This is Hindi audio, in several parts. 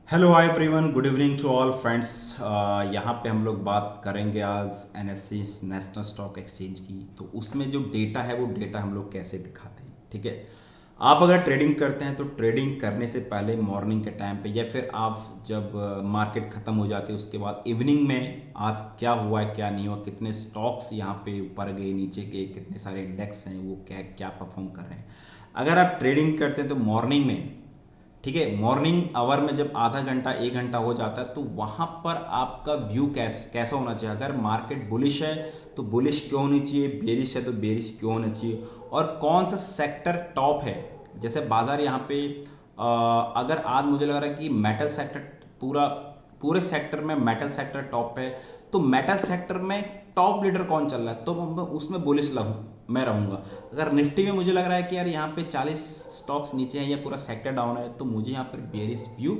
Hello hi everyone, good evening to all friends. यहाँ पे हम लोग बात करेंगे आज एनएससी नेशनल स्टॉक एक्सचेंज की। तो उसमें जो डेटा है वो डेटा हम लोग कैसे दिखाते हैं। ठीक है, आप अगर ट्रेडिंग करते हैं तो ट्रेडिंग करने से पहले मॉर्निंग के टाइम पे या फिर आप जब मार्केट ख़त्म हो जाती है उसके बाद इवनिंग में आज क्या हुआ है क्या नहीं हुआ, कितने स्टॉक्स यहाँ पे ऊपर गए नीचे गए, कितने सारे इंडेक्स हैं वो क्या क्या परफॉर्म कर रहे हैं। अगर आप ट्रेडिंग करते हैं तो मॉर्निंग में, ठीक है, मॉर्निंग आवर में जब आधा घंटा एक घंटा हो जाता है तो वहाँ पर आपका व्यू कैसा होना चाहिए। अगर मार्केट बुलिश है तो बुलिश क्यों होनी चाहिए, बेरिश है तो बेरिश क्यों होना चाहिए, और कौन सा सेक्टर टॉप है। जैसे बाजार यहाँ पे अगर आज मुझे लग रहा है कि मेटल सेक्टर पूरा पूरे सेक्टर में मेटल सेक्टर टॉप है, तो मेटल सेक्टर में टॉप लीडर कौन चल रहा है तो मैं उसमें बुलिश मैं रहूँगा। अगर निफ्टी में मुझे लग रहा है कि यार यहाँ पे 40 स्टॉक्स नीचे हैं या पूरा सेक्टर डाउन है तो मुझे यहाँ पर बेरिश व्यू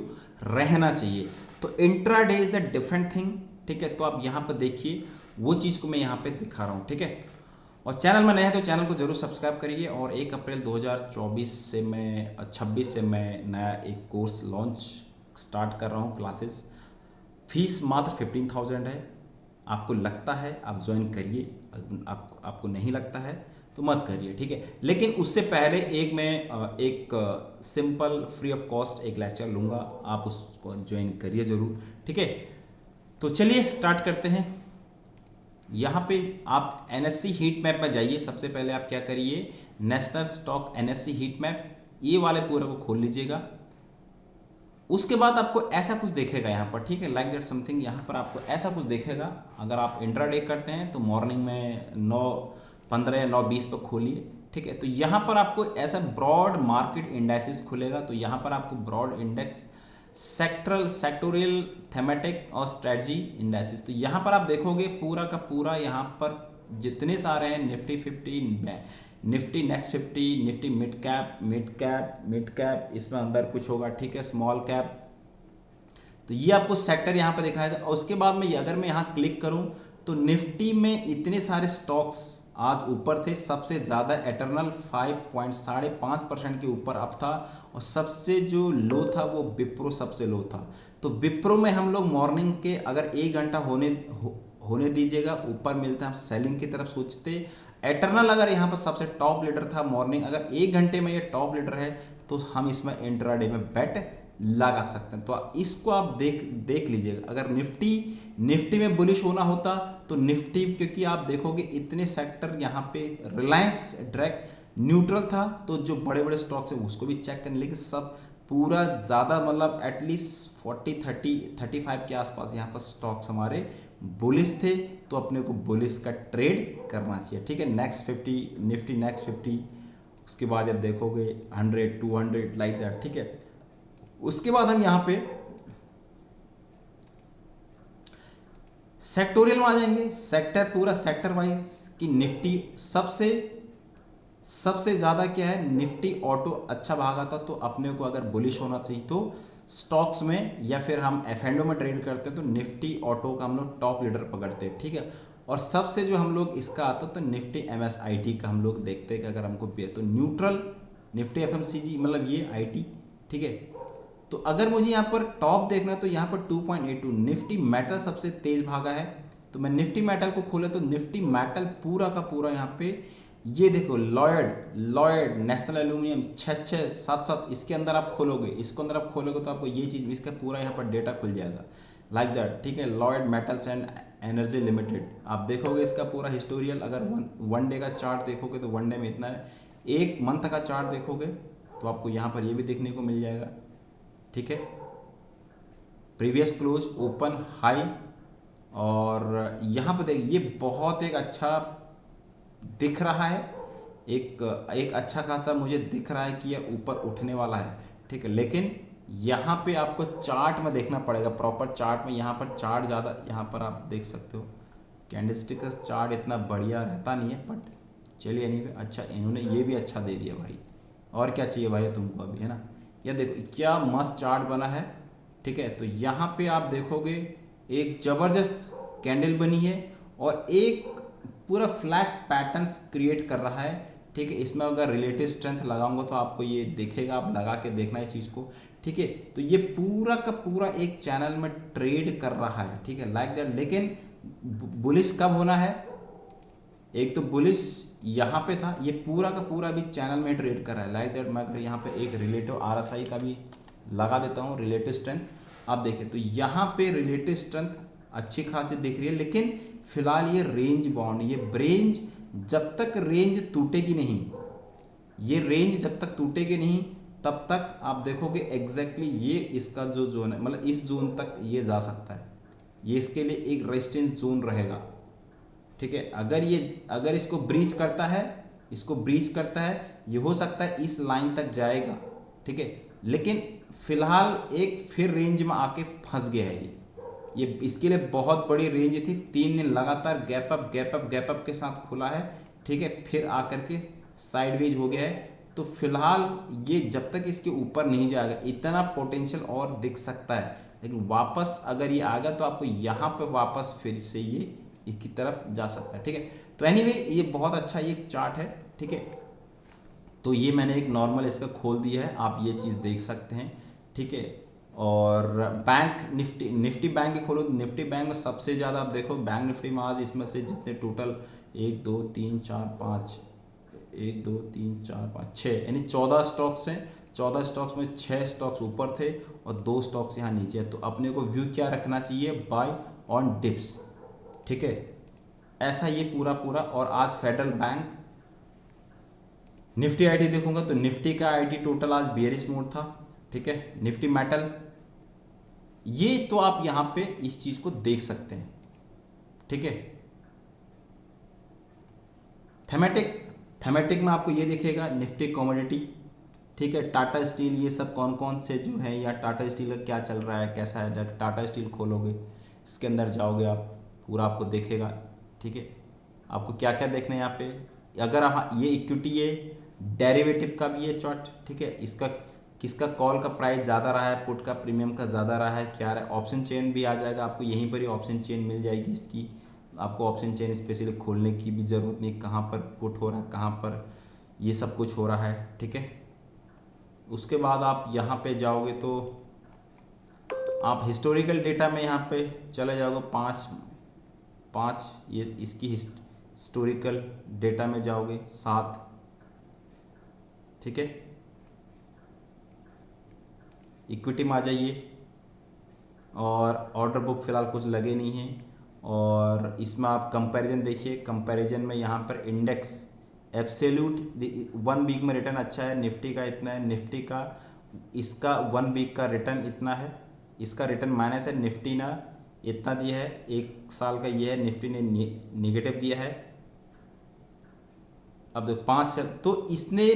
रहना चाहिए। तो intra day is the different thing. ठीक है, तो आप यहाँ पर देखिए वो चीज़ को मैं यहाँ पे दिखा रहा हूँ। ठीक है, और चैनल में नए हैं तो चैनल को जरूर सब्सक्राइब करिए। और 1 अप्रैल 2024 से मैं 26 से मैं नया एक कोर्स लॉन्च स्टार्ट कर रहा हूँ, क्लासेस। फीस मात्र 15,000 है। आपको लगता है आप ज्वाइन करिए, आपको नहीं लगता है तो मत करिए। ठीक है, लेकिन उससे पहले एक सिंपल फ्री ऑफ कॉस्ट एक लेक्चर लूँगा, आप उसको ज्वाइन करिए ज़रूर। ठीक है, तो चलिए स्टार्ट करते हैं। यहाँ पे आप एनएससी हीट मैप में जाइए। सबसे पहले आप क्या करिए, national stock NSC heat map ये वाले पूरे को खोल लीजिएगा। उसके बाद आपको ऐसा कुछ देखेगा यहाँ पर, ठीक है, लाइक दैट समथिंग। यहाँ पर आपको ऐसा कुछ देखेगा। अगर आप इंट्राडे करते हैं तो मॉर्निंग में 9:15 या 9:20 पर खोलिए। ठीक है, तो यहाँ पर आपको ऐसा ब्रॉड मार्केट इंडेक्सेस खुलेगा। तो यहाँ पर आपको ब्रॉड इंडेक्स, सेक्टोरियल, थेमेटिक और स्ट्रेटजी इंडेक्सेस, तो यहाँ पर आप देखोगे पूरा का पूरा यहाँ पर जितने सारे हैं, Nifty 50, Nifty next 50, Nifty mid cap, mid cap इसमें अंदर कुछ होगा। ठीक है, स्मॉल कैप, तो ये आपको सेक्टर यहाँ पर दिखाएगा। और उसके बाद में अगर मैं यहाँ क्लिक करूँ तो निफ्टी में इतने सारे स्टॉक्स आज ऊपर थे। सबसे ज़्यादा एटर्नल 5.5% के ऊपर अप था, और सबसे जो लो था वो विप्रो सबसे लो था। तो विप्रो में हम लोग मॉर्निंग के अगर 1 घंटा होने दीजिएगा, ऊपर मिलता है, हम सेलिंग की तरफ सोचते। एटर्नल अगर यहाँ पर सबसे टॉप लीडर था मॉर्निंग, अगर 1 घंटे में ये टॉप लीडर है तो हम इसमें इंट्राडे में बेट लगा सकते हैं। तो इसको आप देख लीजिएगा। अगर निफ्टी में बुलिश होना होता तो निफ्टी, क्योंकि आप देखोगे इतने सेक्टर यहाँ पे, रिलायंस डायरेक्ट न्यूट्रल था, तो जो बड़े बड़े स्टॉक्स हैं उसको भी चेक करने, लेकिन सब पूरा ज़्यादा मतलब एटलीस्ट 40, 30, 35 के आसपास यहाँ पर स्टॉक्स हमारे बुलिश थे। तो अपने को बुलिश का ट्रेड करना चाहिए। ठीक है, नेक्स्ट 50, निफ्टी नेक्स्ट 50, उसके बाद आप देखोगे 100, 200 लाइक दैट। ठीक है, उसके बाद हम यहाँ पे सेक्टोरियल में आ जाएंगे। सेक्टर पूरा सेक्टर वाइज की निफ्टी सबसे सबसे ज़्यादा क्या है, निफ्टी ऑटो अच्छा भागा था। तो अपने को अगर बुलिश होना चाहिए तो स्टॉक्स में, या फिर हम एफएनडो में ट्रेड करते हैं तो निफ्टी ऑटो का हम लोग टॉप लीडर पकड़ते हैं। ठीक है, और सबसे जो हम लोग इसका आता तो निफ्टी एमएसआईटी का हम लोग देखते हैं कि अगर हमको तो न्यूट्रल निफ्टी एफएमसीजी, मतलब ये आईटी। ठीक है, तो अगर मुझे यहाँ पर टॉप देखना है तो यहाँ पर 2.82 निफ्टी मेटल सबसे तेज भागा है। तो मैं निफ्टी मेटल को खोले तो निफ्टी मेटल पूरा का पूरा यहाँ पे, ये देखो लॉयड नेशनल एल्यूमिनियम 6, 6, 7, 7, इसके अंदर आप खोलोगे, इसको अंदर आप खोलोगे तो आपको ये चीज़, इसका पूरा यहाँ पर डेटा खुल जाएगा लाइक दैट। ठीक है, Lloyd metals and energy limited, आप देखोगे इसका पूरा हिस्टोरियल। अगर वन डे का चार्ट देखोगे तो वन डे में इतना है, एक मंथ का चार्ट देखोगे तो आपको यहाँ पर ये भी देखने को मिल जाएगा। ठीक है, प्रीवियस क्लोज, ओपन, हाई, और यहाँ पर देखिए ये बहुत एक अच्छा दिख रहा है। एक एक अच्छा खासा मुझे दिख रहा है कि यह ऊपर उठने वाला है। ठीक है, लेकिन यहाँ पे आपको चार्ट में देखना पड़ेगा, प्रॉपर चार्ट में। यहाँ पर चार्ट ज़्यादा, यहाँ पर आप देख सकते हो कैंडलस्टिक का चार्ट इतना बढ़िया रहता नहीं है, बट चलिए एनीवे, अच्छा इन्होंने ये भी अच्छा दे दिया भाई। और क्या चाहिए भाई तुमको अभी, है ना। यह देखो क्या मस्त चार्ट बना है। ठीक है, तो यहाँ पे आप देखोगे एक ज़बरदस्त कैंडल बनी है, और एक पूरा फ्लैग पैटर्न्स क्रिएट कर रहा है। ठीक है, इसमें अगर रिलेटिव स्ट्रेंथ लगाऊंगा तो आपको ये दिखेगा, आप लगा के देखना इस चीज़ को। ठीक है। तो ये पूरा का पूरा एक चैनल में ट्रेड कर रहा है, ठीक है, लाइक दैट। लेकिन बुलिश कब होना है, एक तो बुलिश यहाँ पे था, ये पूरा का पूरा भी चैनल में ट्रेड कर रहा है, लाइक दैट। मैं अगर यहाँ पे एक रिलेटिव आरएसआई का भी लगा देता हूँ, रिलेटिव स्ट्रेंथ, आप देखें तो यहाँ पे रिलेटिव स्ट्रेंथ अच्छी खासी दिख रही है, लेकिन फिलहाल ये रेंज बाउंड, ये रेंज जब तक रेंज टूटेगी नहीं, ये रेंज जब तक टूटेगी नहीं तब तक आप देखोगे एग्जैक्टली ये इसका जो जोन है, मतलब इस जोन तक ये जा सकता है, ये इसके लिए एक रेजिस्टेंस जोन रहेगा, ठीक है। अगर इसको ब्रीच करता है, इसको ब्रीच करता है, ये हो सकता है इस लाइन तक जाएगा, ठीक है। लेकिन फिलहाल एक फिर रेंज में आके फंस गया है ये इसके लिए बहुत बड़ी रेंज थी, 3 दिन लगातार gap up gap up gap up के साथ खुला है, ठीक है, फिर आकर के साइडवेज हो गया है। तो फिलहाल ये जब तक इसके ऊपर नहीं जाएगा, इतना पोटेंशियल और दिख सकता है, लेकिन वापस अगर ये आ गया तो आपको यहाँ पे वापस फिर से ये इसकी तरफ जा सकता है, ठीक है। तो एनीवे ये बहुत अच्छा ये चार्ट है, ठीक है। तो ये मैंने एक नॉर्मल इसका खोल दिया है, आप ये चीज़ देख सकते हैं, ठीक है। और बैंक निफ्टी बैंक के खोलो, निफ्टी बैंक में सबसे ज़्यादा आप देखो बैंक निफ्टी में आज इसमें से जितने टोटल 1 2 3 4 5 1 2 3 4 5 6 यानी 14 स्टॉक्स हैं। 14 स्टॉक्स में 6 स्टॉक्स ऊपर थे और 2 स्टॉक्स यहाँ नीचे है। तो अपने को व्यू क्या रखना चाहिए, बाय ऑन डिप्स, ठीक है, ऐसा ये पूरा पूरा। और आज फेडरल बैंक, निफ्टी आईटी देखूंगा तो निफ्टी का आईटी टोटल आज बेयरिश मोड था, ठीक है। निफ्टी मेटल, ये तो आप यहां पे इस चीज को देख सकते हैं, ठीक है। थेमेटिक में आपको ये दिखेगा निफ्टी कमोडिटी, ठीक है, टाटा स्टील, ये सब कौन कौन से जो है, या टाटा स्टील का क्या चल रहा है, कैसा है। टाटा स्टील खोलोगे, इसके अंदर जाओगे आप, पूरा आपको देखेगा, ठीक है। आपको क्या क्या देखना है यहाँ पे, अगर आप ये इक्विटी है, डेरिवेटिव का भी ये चार्ट, ठीक है, इसका किसका कॉल का प्राइस ज़्यादा रहा है, पुट का प्रीमियम का ज़्यादा रहा है, क्या रहा है। ऑप्शन चेन भी आ जाएगा आपको, यहीं पर ही ऑप्शन चेन मिल जाएगी इसकी, आपको ऑप्शन चेन स्पेशली खोलने की भी ज़रूरत नहीं, कहाँ पर पुट हो रहा है, कहाँ पर ये सब कुछ हो रहा है, ठीक है। उसके बाद आप यहाँ पे जाओगे तो आप हिस्टोरिकल डेटा में यहाँ पे चले जाओगे, पाँच ये इसकी हिस्टोरिकल डेटा में जाओगे, 7, ठीक है। इक्विटी में आ जाइए, और ऑर्डर बुक फिलहाल कुछ लगे नहीं हैं। और इसमें आप कंपैरिजन देखिए, कंपैरिजन में यहाँ पर इंडेक्स एब्सोल्यूट 1 वीक में रिटर्न अच्छा है, निफ्टी का इतना है, निफ्टी का इसका 1 वीक का रिटर्न इतना है, इसका रिटर्न माइनस है, निफ्टी ने इतना दिया है, 1 साल का ये है, निफ्टी ने निगेटिव दिया है। अब 5 तो इसने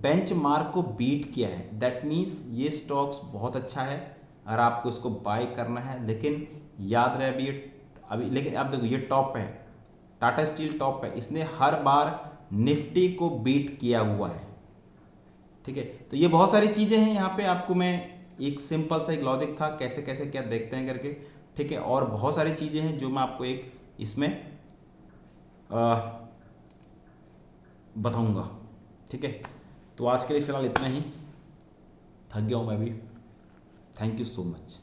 बेंचमार्क को बीट किया है, दैट मीन्स ये स्टॉक्स बहुत अच्छा है और आपको इसको बाय करना है। लेकिन याद रहे अभी लेकिन आप देखो ये टॉप है, टाटा स्टील टॉप है, इसने हर बार निफ्टी को बीट किया हुआ है, ठीक है। तो ये बहुत सारी चीज़ें हैं, यहाँ पे आपको मैं एक सिंपल सा एक लॉजिक था कैसे कैसे क्या देखते हैं करके, ठीक है। और बहुत सारी चीज़ें हैं जो मैं आपको एक इसमें बताऊंगा, ठीक है। तो आज के लिए फ़िलहाल इतना ही, थक गया हूँ मैं भी। Thank you so much.